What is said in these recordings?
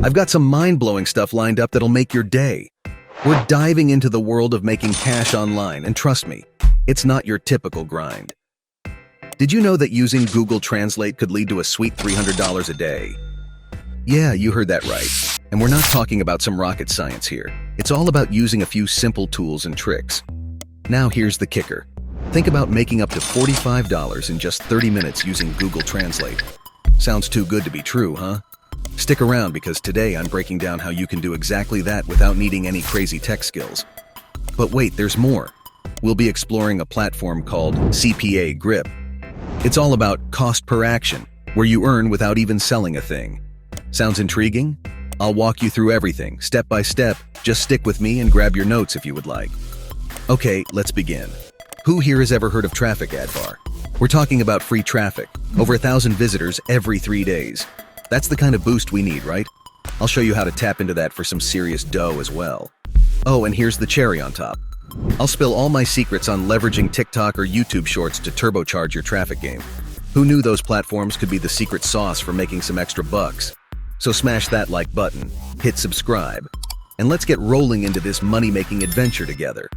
I've got some mind-blowing stuff lined up that'll make your day. We're diving into the world of making cash online, and trust me, it's not your typical grind. Did you know that using Google Translate could lead to a sweet $300 a day? Yeah, you heard that right. And we're not talking about some rocket science here. It's all about using a few simple tools and tricks. Now here's the kicker. Think about making up to $45 in just 30 minutes using Google Translate. Sounds too good to be true, huh? Stick around because today I'm breaking down how you can do exactly that without needing any crazy tech skills. But wait, there's more. We'll be exploring a platform called CPA Grip. It's all about cost per action, where you earn without even selling a thing. Sounds intriguing? I'll walk you through everything, step by step. Just stick with me and grab your notes if you would like. Okay, let's begin. Who here has ever heard of Traffic Ad Bar? We're talking about free traffic, over 1,000 visitors every 3 days. That's the kind of boost we need, right? I'll show you how to tap into that for some serious dough as well. Oh, and here's the cherry on top. I'll spill all my secrets on leveraging TikTok or YouTube Shorts to turbocharge your traffic game. Who knew those platforms could be the secret sauce for making some extra bucks? So smash that like button, hit subscribe, and let's get rolling into this money-making adventure together.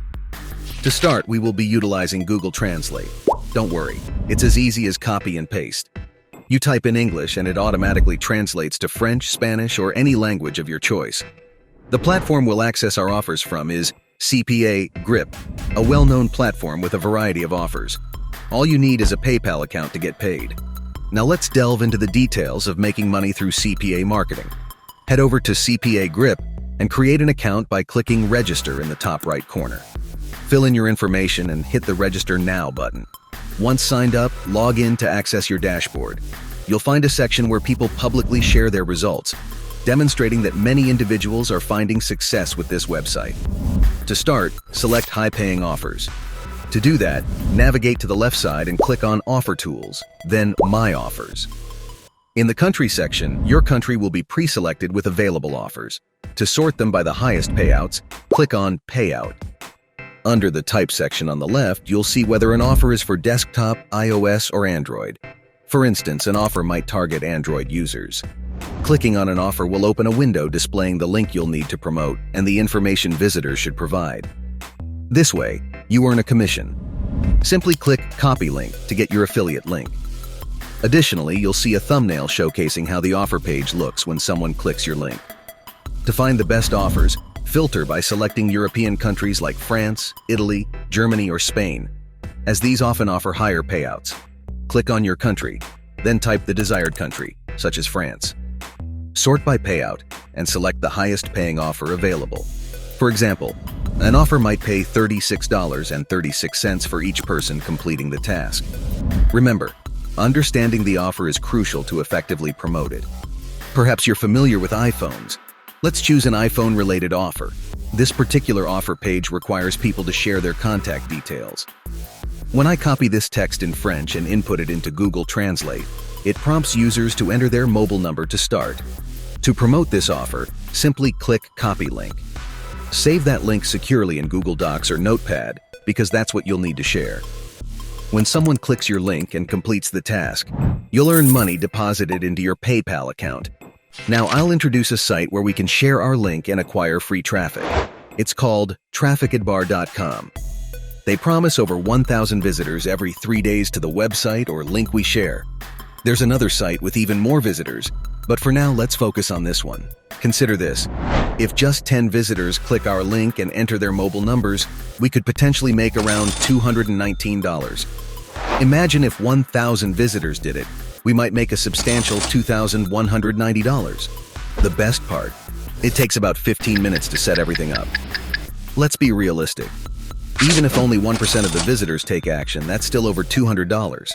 To start, we will be utilizing Google Translate. Don't worry, it's as easy as copy and paste. You type in English and it automatically translates to French, Spanish, or any language of your choice. The platform we'll access our offers from is CPA Grip, a well-known platform with a variety of offers. All you need is a PayPal account to get paid. Now let's delve into the details of making money through CPA marketing. Head over to CPA Grip and create an account by clicking Register in the top right corner. Fill in your information and hit the Register Now button. Once signed up, log in to access your dashboard. You'll find a section where people publicly share their results, demonstrating that many individuals are finding success with this website. To start, select high-paying offers. To do that, navigate to the left side and click on Offer Tools, then My Offers. In the Country section, your country will be pre-selected with available offers. To sort them by the highest payouts, click on Payout. Under the Type section on the left, you'll see whether an offer is for desktop, iOS, or Android. For instance, an offer might target Android users. Clicking on an offer will open a window displaying the link you'll need to promote and the information visitors should provide. This way, you earn a commission. Simply click Copy Link to get your affiliate link. Additionally, you'll see a thumbnail showcasing how the offer page looks when someone clicks your link. To find the best offers, filter by selecting European countries like France, Italy, Germany, or Spain, as these often offer higher payouts. Click on your country, then type the desired country, such as France. Sort by payout and select the highest paying offer available. For example, an offer might pay $36.36 for each person completing the task. Remember, understanding the offer is crucial to effectively promote it. Perhaps you're familiar with iPhones. Let's choose an iPhone-related offer. This particular offer page requires people to share their contact details. When I copy this text in French and input it into Google Translate, it prompts users to enter their mobile number to start. To promote this offer, simply click Copy Link. Save that link securely in Google Docs or Notepad because that's what you'll need to share. When someone clicks your link and completes the task, you'll earn money deposited into your PayPal account. Now I'll introduce a site where we can share our link and acquire free traffic. It's called trafficadbar.com. They promise over 1,000 visitors every 3 days to the website or link we share. There's another site with even more visitors, but for now let's focus on this one. Consider this. If just 10 visitors click our link and enter their mobile numbers, we could potentially make around $219. Imagine if 1,000 visitors did it. We might make a substantial $2,190. The best part, it takes about 15 minutes to set everything up. Let's be realistic. Even if only 1% of the visitors take action, that's still over $200.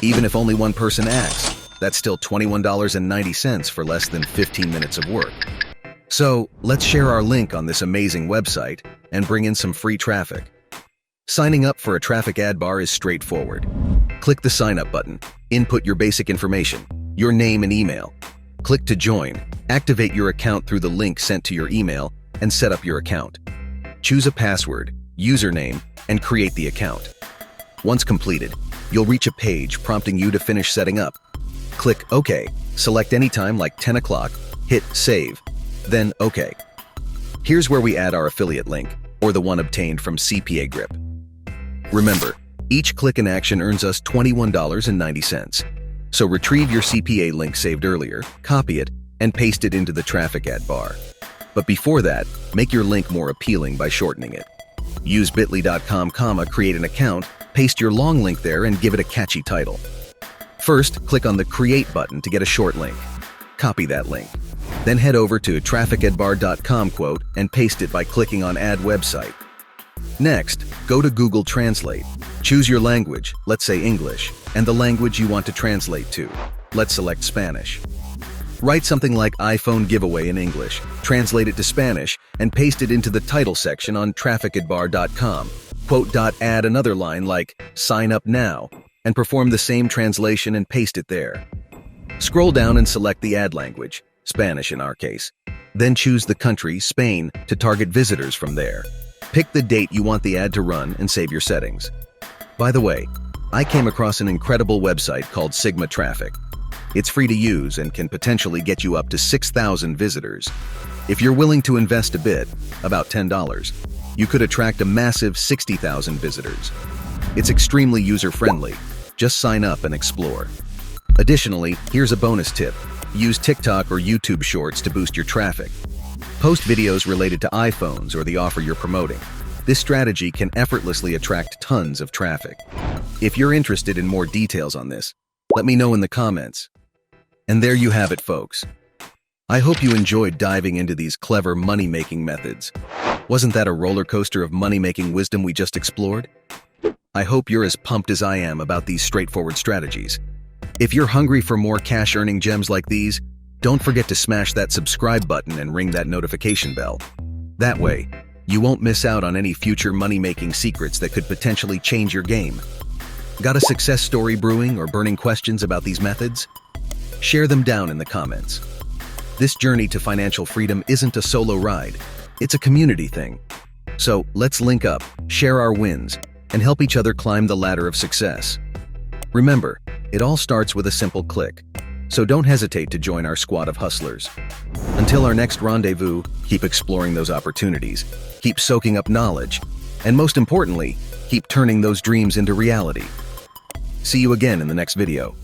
Even if only one person acts, that's still $21.90 for less than 15 minutes of work. So, let's share our link on this amazing website and bring in some free traffic. Signing up for a traffic ad bar is straightforward. Click the Sign Up button, input your basic information, your name and email. Click to join, activate your account through the link sent to your email, and set up your account. Choose a password, username, and create the account. Once completed, you'll reach a page prompting you to finish setting up. Click OK, select any time like 10 o'clock, hit Save, Then, okay. Here's where we add our affiliate link, or the one obtained from CPA Grip. Remember, each click in action earns us $21.90. So retrieve your CPA link saved earlier, copy it, and paste it into the traffic ad bar. But before that, make your link more appealing by shortening it. Use bit.ly.com, create an account, paste your long link there, and give it a catchy title. First, click on the Create button to get a short link. Copy that link. Then head over to trafficadbar.com and paste it by clicking on Add Website. Next, go to Google Translate. Choose your language, let's say English, and the language you want to translate to. Let's select Spanish. Write something like iPhone giveaway in English, translate it to Spanish, and paste it into the title section on trafficadbar.com. Add another line like sign up now, and perform the same translation and paste it there. Scroll down and select the ad language, Spanish in our case. Then choose the country, Spain, to target visitors from there. Pick the date you want the ad to run and save your settings. By the way, I came across an incredible website called Sigma Traffic. It's free to use and can potentially get you up to 6,000 visitors. If you're willing to invest a bit, about $10, you could attract a massive 60,000 visitors. It's extremely user-friendly. Just sign up and explore. Additionally, here's a bonus tip. Use TikTok or YouTube Shorts to boost your traffic. Post videos related to iPhones or the offer you're promoting. This strategy can effortlessly attract tons of traffic. If you're interested in more details on this, let me know in the comments. And there you have it, folks. I hope you enjoyed diving into these clever money-making methods. Wasn't that a roller coaster of money-making wisdom we just explored? I hope you're as pumped as I am about these straightforward strategies. If you're hungry for more cash-earning gems like these, don't forget to smash that subscribe button and ring that notification bell. That way, you won't miss out on any future money-making secrets that could potentially change your game. Got a success story brewing or burning questions about these methods? Share them down in the comments. This journey to financial freedom isn't a solo ride, it's a community thing. So let's link up, share our wins, and help each other climb the ladder of success. Remember, it all starts with a simple click, so don't hesitate to join our squad of hustlers. Until our next rendezvous, keep exploring those opportunities, keep soaking up knowledge, and most importantly, keep turning those dreams into reality. See you again in the next video.